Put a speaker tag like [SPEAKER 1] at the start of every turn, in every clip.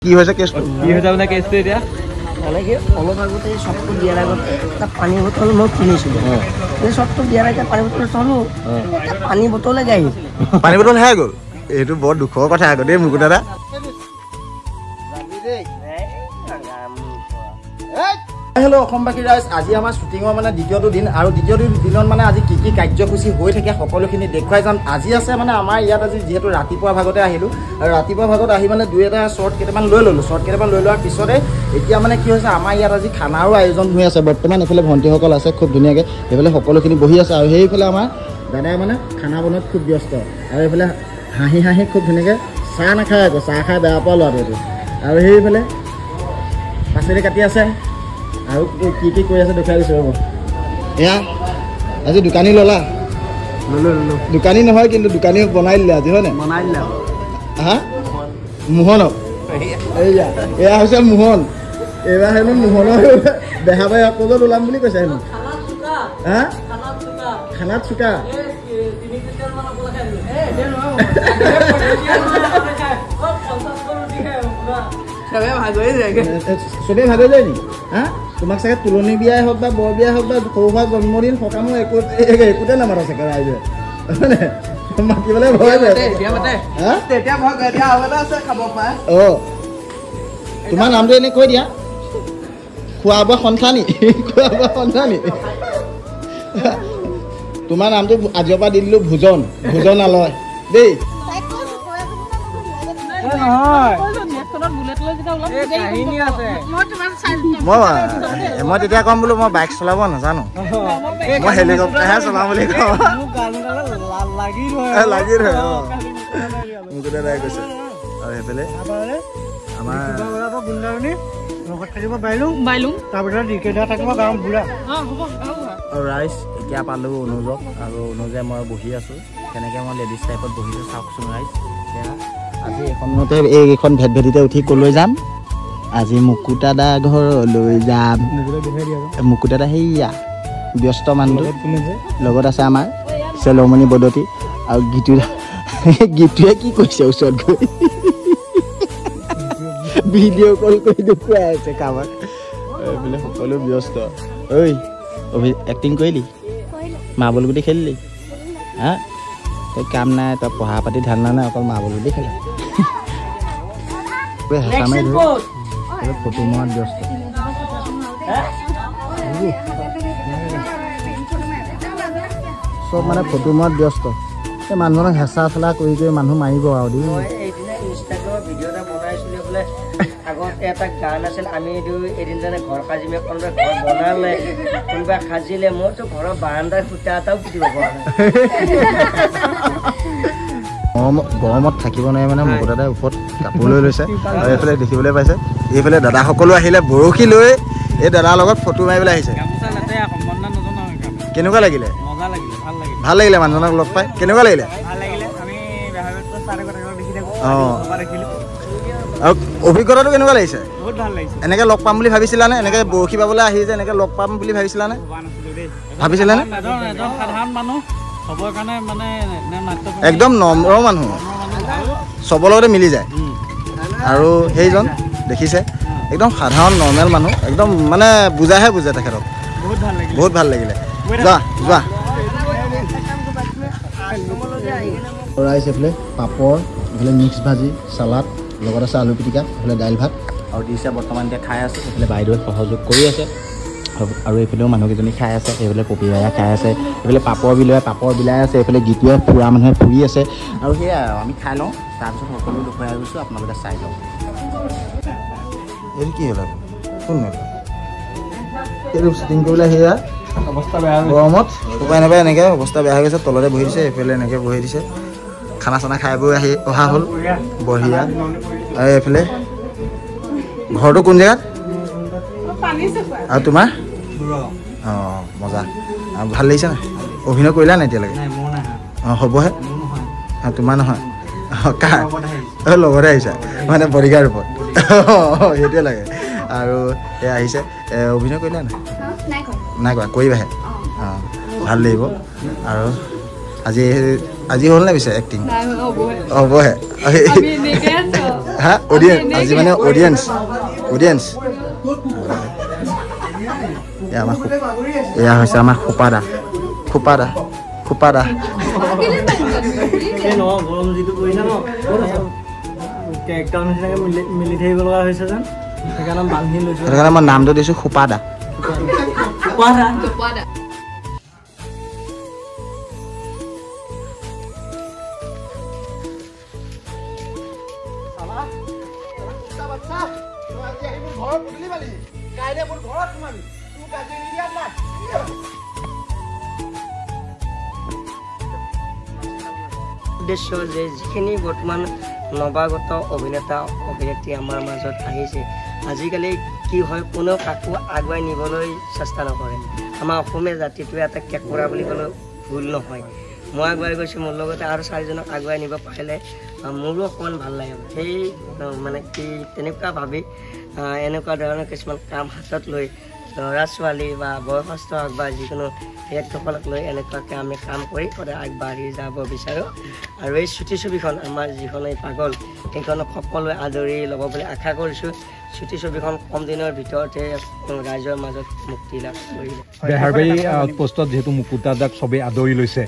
[SPEAKER 1] কি হৈছে কেছটো
[SPEAKER 2] কি হৈছে মানে কেছটো এতিয়া
[SPEAKER 3] মানে কি অলপ আগতে চবটো দিয়াৰ আগতে এটা পানী বটল মই কিনিছিলোঁ সেই চবটো দিয়াৰ আগতে পানী বটল থলোঁ পানী বটলে গাই
[SPEAKER 1] পানী বটল হেৰাই গ'ল এইটো বৰ দুখৰ কথা আকৌ দেই মুকু দাদা হেল্ল' অসমবাসী ৰাইজ আজি আমাৰ শ্বুটিঙৰ মানে দ্বিতীয়টো দিন আৰু দ্বিতীয়টো দিনত মানে আজি কি কাৰ্যসূচী হৈ থাকে সকলোখিনি দেখুৱাই যাম আজি আছে মানে আমাৰ ইয়াত আজি যিহেতু ৰাতিপুৱা ভাগতে আহিলোঁ আৰু ৰাতিপুৱা ভাগত আহি মানে দুই এটা শ্বৰ্ট কেইটামান লৈ ল'লোঁ শ্বৰ্ট কেইটামান লৈ লোৱাৰ পিছতে এতিয়া মানে কি হৈছে আমাৰ ইয়াত আজি খানাৰো আয়োজন হৈ আছে বৰ্তমান এইফালে ভণ্টিসকল আছে খুব ধুনীয়াকৈ সেইফালে সকলোখিনি বহি আছে আৰু সেইফালে আমাৰ দাদাই মানে খানা বনোৱাত খুব ব্যস্ত আৰু এইফালে হাঁহি হাঁহি খুব ধুনীয়াকৈ চাহ নাখায় আকৌ চাহ খাই বেয়া পোৱা ল'ৰাটো আৰু সেইফালে পাচলি কাটি আছে আৰু কি কৰি আছে দেখুৱাই দিছোঁ ৰ'ব এয়া আজি দোকানী ল'লা ল'লোঁ দোকানী নহয় কিন্তু দোকানী বনাই দিলে আজি হয়নে
[SPEAKER 3] বনাই দিলে
[SPEAKER 1] হা মোহনক এয়া এয়া হৈছে মোহন এইবাৰ হেনো মোহনৰ বেহা বাই আকৌজত ওলাম বুলি কৈছে হেনো হা খানাত চোকা চবেই ভাগৈ যায় নি হা তোমাক চাগে তুলনি বিয়াই হওক বা বৰ বিয়াই হওক বা সৰু হোৱা জন্মদিন সকামো একোতে নামাতা চাগে ৰাইজে হয়নে মাতিবলৈ ভয় তোমাৰ নামটো এনেই কৈ দিয়া খোৱা বোৱা সন্থানী তোমাৰ নামটো আজিৰ পৰা দি দিলোঁ ভোজনালয় দেই মই তেতিয়া ক'ম বোলো মই বাইক চলাব নাজানো মই হেলিকপ্টাৰহে চলাম বুলি কওঁ লাগি ধৰে মোকো দাদাই কৈছে আৰু সেইফালে আমাৰ ৰাইজ এতিয়া পালোঁ অনুজক আৰু অনুজে মই বহি আছোঁ কেনেকৈ মই লেডিজ টাইপত বহিছোঁ চাওকচোন ৰাইজ এতিয়া আজি এইখনতে এইকেইখন ভেটভেটিতে উঠি ক'লৈ যাম আজি মুকু দাদা ঘৰলৈ যাম মুকু দাদা সেয়া ব্যস্ত মানুহটো লগত আছে আমাৰ চেলমণি বদতি আৰু গীতটোৱে কি কৈছে ওচৰত গৈ ভিডিঅ' কল কৰি দেখুৱাই আছে কামত এইফালে সকলো ব্যস্ত ঐ এক্টিং কৰিলি মাৰ্বল গুটি খেলিলি হা তই কাম নাই তই পঢ়া পাতি ধান্দা নাই অকল মাৰ্বল গুটি খেলে ফটো মৰাত ব্যস্ত চব মানে ফটো মৰাত ব্যস্ত এই মানুহজনক হেঁচা চেলা কৰি মানুহ মাৰিব আৰু দেই
[SPEAKER 3] ইনষ্টাগ্ৰামত ভিডিঅ' এটা বনাইছিলোঁ বোলে আগতে এটা গান আছিল আমি এদিন যেনে ঘৰ সাজিমে কোনোবাই ঘৰ বনালে কোনোবাই সাজিলে মইতো ঘৰৰ বাৰান্দাৰ খুটা এটাও পুতিব পৰা নাই
[SPEAKER 1] গৰমত থাকিব নোৱাৰি মানে মুকু দাদাই ওপৰত কাপোৰ লৈ লৈছে আৰু এইফালে দেখিবলৈ পাইছে এইফালে দাদাসকলো আহিলে বৰশী লৈ এই দাদাৰ লগত ফটো মাৰিবলৈ আহিছে কেনেকুৱা লাগিলে ভাল লাগিলে মানুহজনক লগ পাই কেনেকুৱা লাগিলে অঁ আৰু অভিজ্ঞতাটো কেনেকুৱা লাগিছে এনেকৈ লগ পাম বুলি ভাবিছিলানে এনেকৈ বৰশী বাবলৈ আহি যে এনেকৈ লগ পাম বুলি ভাবিছিলানে ভাবিছিলানে একদম নম্ৰ মানুহ চবৰ লগতে মিলি যায় আৰু সেইজন দেখিছে একদম সাধাৰণ নৰ্মেল মানুহ একদম মানে বুজাহে বুজে তেখেতক বহুত ভাল লাগিলে যোৱা ৰাইচ এইফালে পাপৰ এইফালে মিক্স ভাজি চালাড লগত আছে আলু পিটিকা এইফালে দাইল ভাত আৰু দিছে বৰ্তমান এতিয়া খাই আছে এইফালে বাইদেৱে সহযোগ কৰি আছে আৰু এইফালেও মানুহকেইজনী খাই আছে এইফালে পপী বাইয়া খাই আছে এইফালে পাপৰ বিলাই আছে এইফালে গীতুৱে ফুৰা মানুহে ফুৰি আছে আৰু সেয়াই আৰু আমি খাই লওঁ তাৰপিছত সকলো দেখুৱাই গৈছোঁ আপোনালোকে চাই লওঁ এইটো কি হ'ল কোন এইটো শ্বুটিং কৰিবলৈ সেয়া অৱস্থা বেয়া গৰমত উপায় নাপায় এনেকৈ অৱস্থা বেয়া হৈ গৈছে তলতে বহি দিছে এইফালে এনেকৈ বহি দিছে খানা চানা খাই বৈ অহা হ'ল বঢ়িয়া আৰু এইফালে ঘৰটো কোন জেগাত আৰু তোমাৰ অঁ মজা ভাল লাগিছে নাই অভিনয় কৰিলা নাই এতিয়ালৈকে অঁ হ'বহে তোমাৰ নহয় কাৰ লগতে আহিছা মানে বডিগাৰ্ড ওপৰত সেইটোৱে লাগে আৰু এই আহিছে অভিনয় কৰিলা নাই নাই কৰা কৰিবাহে অঁ ভাল লাগিব আৰু আজি হ'ল নে পিছে এক্টিং হ'বহে হা অডিয়েন্স আজি মানে অডিয়েন্স এয়া হৈছে আমাৰ খোপাদা
[SPEAKER 3] গৰম যিটো পৰিছে ন কেৰেক্টাৰ নিচিনাকে মিলি থাকিব লগা হৈছে যেন সেইকাৰণে বান্ধি লৈছো
[SPEAKER 1] সেইকাৰণে মই নামটো দিছো খোপাদা
[SPEAKER 3] উদ্দেশ্য যে যিখিনি বৰ্তমান নৱাগত অভিনেতা অভিনেত্ৰী আমাৰ মাজত আহিছে আজিকালি কি হয় কোনেও কাকো আগুৱাই নিবলৈ চেষ্টা নকৰে আমাৰ অসমীয়া জাতিটোৱে এটা কেঁকুৰা বুলি ক'লেও ভুল নহয় মই আগুৱাই গৈছোঁ মোৰ লগতে আৰু 4জনক আগুৱাই নিব পাৰিলে মোৰো অকণমান ভাল লাগে সেই মানে কি তেনেকুৱা ভাবি এনেকুৱা ধৰণৰ কিছুমান কাম হাতত লৈ ল'ৰা ছোৱালী বা বয়সস্থ হওক বা যিকোনো ব্যক্তিসকলক লৈ এনেকুৱাকৈ আমি কাম কৰি সদায় আগবাঢ়ি যাব বিচাৰোঁ আৰু এই চুটি ছবিখন আমাৰ যিখন এই পাগল সেইখনক সকলোৱে আদৰি ল'ব বুলি আশা কৰিছোঁ চুটি ছবিখন কম দিনৰ ভিতৰতে ৰাইজৰ মাজত মুক্তি লাভ কৰিলে
[SPEAKER 2] বেহাৰবাৰী পোষ্টত যিহেতু মুকুতাদাক চবেই আদৰি লৈছে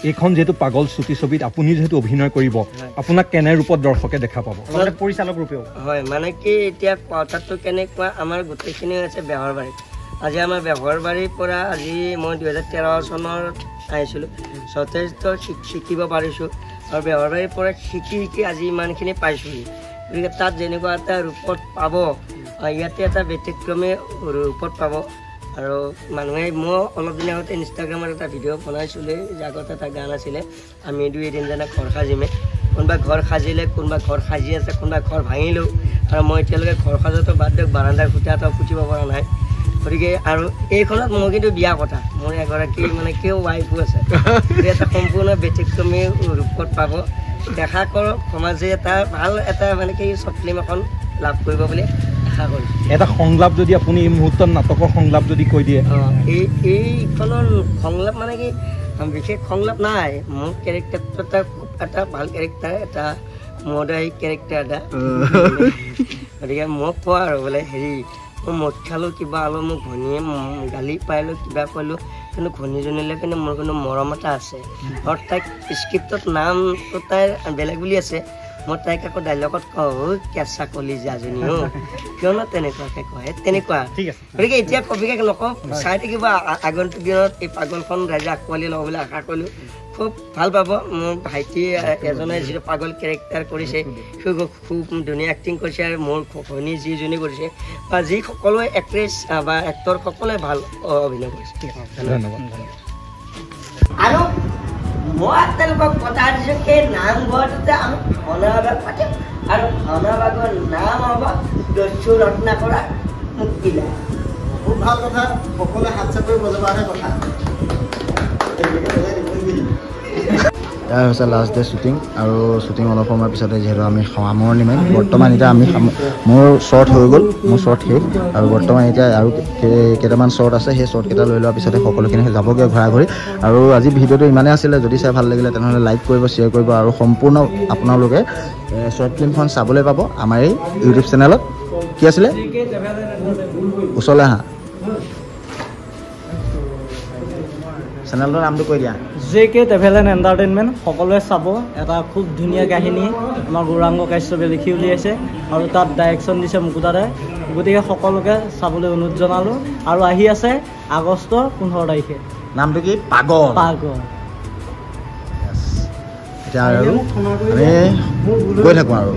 [SPEAKER 2] এইখন যিহেতু পাগল চুটি ছবিত আপুনি যিহেতু অভিনয় কৰিব আপোনাক কেনে ৰূপত দৰ্শকে দেখা পাব পৰিচালক ৰূপেও
[SPEAKER 3] হয় মানে কি এতিয়া কথাটো কেনেকুৱা আমাৰ গোটেইখিনি আছে বেহাৰবাৰীত আজি আমাৰ বেহাৰবাৰীৰ পৰা আজি মই 2013 চনত আহিছিলোঁ যথেষ্ট শিকিব পাৰিছোঁ আৰু বেহাৰবাৰীৰ পৰা শিকি আজি ইমানখিনি পাইছোঁহি গতিকে তাত যেনেকুৱা এটা ৰূপত পাব ইয়াতে এটা ব্যতিক্ৰমী ৰূপত পাব আৰু মানুহে মই অলপ দিন আগতে ইনষ্টাগ্ৰামত এটা ভিডিঅ' বনাইছিলোঁ যে আগতে এটা গান আছিলে আমি দুই এদিন যেনে ঘৰ সাজিমে কোনোবা ঘৰ সাজিলে কোনোবা ঘৰ সাজি আছে কোনোবা ঘৰ ভাঙিলেও আৰু মই এতিয়ালৈকে ঘৰ সাজোঁতে বাদ দিয়ক বাৰাণ্ডাৰ খুঁটা এটাও ফুটিব পৰা নাই গতিকে আৰু এইখনত মই কিন্তু বিয়া পতা মোৰ এগৰাকী মানে কিয় ৱাইফো আছে এটা সম্পূৰ্ণ ব্যতিক্ৰমী ৰূপত পাব দেখা কৰক সমাজে এটা ভাল এটা মানে কি শ্বৰ্ট ফিল্ম এখন লাভ কৰিব বুলি আশা কৰিছোঁ
[SPEAKER 2] এটা সংলাপ যদি আপুনি এই মুহূৰ্তত নাটকৰ সংলাপ যদি কৈ দিয়ে
[SPEAKER 3] এইখনৰ সংলাপ মানে কি বিশেষ সংলাপ নাই মোৰ কেৰেক্টাৰটো এটা ভাল কেৰেক্টাৰ এটা মদাহী কেৰেক্টাৰ এটা গতিকে মোক কোৱা আৰু বোলে হেৰি মই মদ খালোঁ কিবা আলো মোক ঘনীয়ে গালি পাৰিলোঁ কিবা কৰিলোঁ কিন্তু ঘনীজনীলৈ কিন্তু মোৰ কিন্তু মৰম এটা আছে আৰু তাইক স্ক্ৰিপ্টত নামটো তাইৰ বেলেগ বুলি আছে মই তাইক আকৌ ডাইলগত কওঁ কেঁচা কলিজাজনী কিয়নো তেনেকুৱাকৈ কয় তেনেকুৱা গতিকে এতিয়া কবিকে নকওঁ চাই থাকিব আগন্তুক দিনত এই পাগলখন ৰাইজে আঁকোৱালি ল'ব বুলি আশা কৰিলোঁ খুব ভাল পাব মোৰ ভাইটি এজনে যিটো পাগল কেৰেক্টাৰ কৰিছে সি খুব ধুনীয়া এক্টিং কৰিছে আৰু মোৰ ঘনী যিজনী কৰিছে বা যি সকলো এক্ট্ৰেছ বা এক্টৰ সকলোৱে ভাল অভিনয় কৰিছে
[SPEAKER 2] ধন্যবাদ
[SPEAKER 3] আৰু মই তেওঁলোকক কথা দিছোঁ সেই নামঘৰটোতে আমি ধনভাগ পাতিম আৰু ধনভাগৰ নাম হ'ব দস্যু ৰত্নাকৰৰ মুক্তিলা
[SPEAKER 1] খুব ভাল কথা সকলোৱে হাত চাপৰি বজাবহে কথা এয়া হৈছে লাষ্ট ডে শ্বুটিং আৰু শ্বুটিং অলপ সময়ৰ পিছতে যিহেতু আমি সামৰণি মাৰিম বৰ্তমান এতিয়া আমি মোৰ শ্বৰ্ট হৈ গ'ল মোৰ শ্বৰ্ট শেষ আৰু বৰ্তমান এতিয়া আৰু কেইটামান শ্বৰ্ট আছে সেই শ্বৰ্টকেইটা লৈ লোৱাৰ পিছতে সকলোখিনি যাবগৈ ঘৰা ঘৰি আৰু আজি ভিডিঅ'টো ইমানেই আছিলে যদি চাই ভাল লাগিলে তেনেহ'লে লাইক কৰিব শ্বেয়াৰ কৰিব আৰু সম্পূৰ্ণ আপোনালোকে শ্বৰ্ট ফিল্মখন চাবলৈ পাব আমাৰ এই ইউটিউব চেনেলত কি আছিলে ওচৰলৈ আহা চেনেলটোৰ নামটো কৈ দিয়া
[SPEAKER 3] JK ট্ৰেভেল এণ্ড এণ্টাৰটেইনমেণ্ট সকলোৱে চাব এটা খুব ধুনীয়া কাহিনী আমাৰ গৌৰাংগ কাশ্যপে লিখি উলিয়াইছে আৰু তাত ডাইৰেকশ্যন দিছে মুকুতাদাই গতিকে সকলোকে চাবলৈ অনুৰোধ জনালোঁ আৰু আহি আছে আগষ্টৰ 15 তাৰিখে
[SPEAKER 1] নামটো কি পাগল এতিয়া আৰু আমি গৈ থাকোঁ আৰু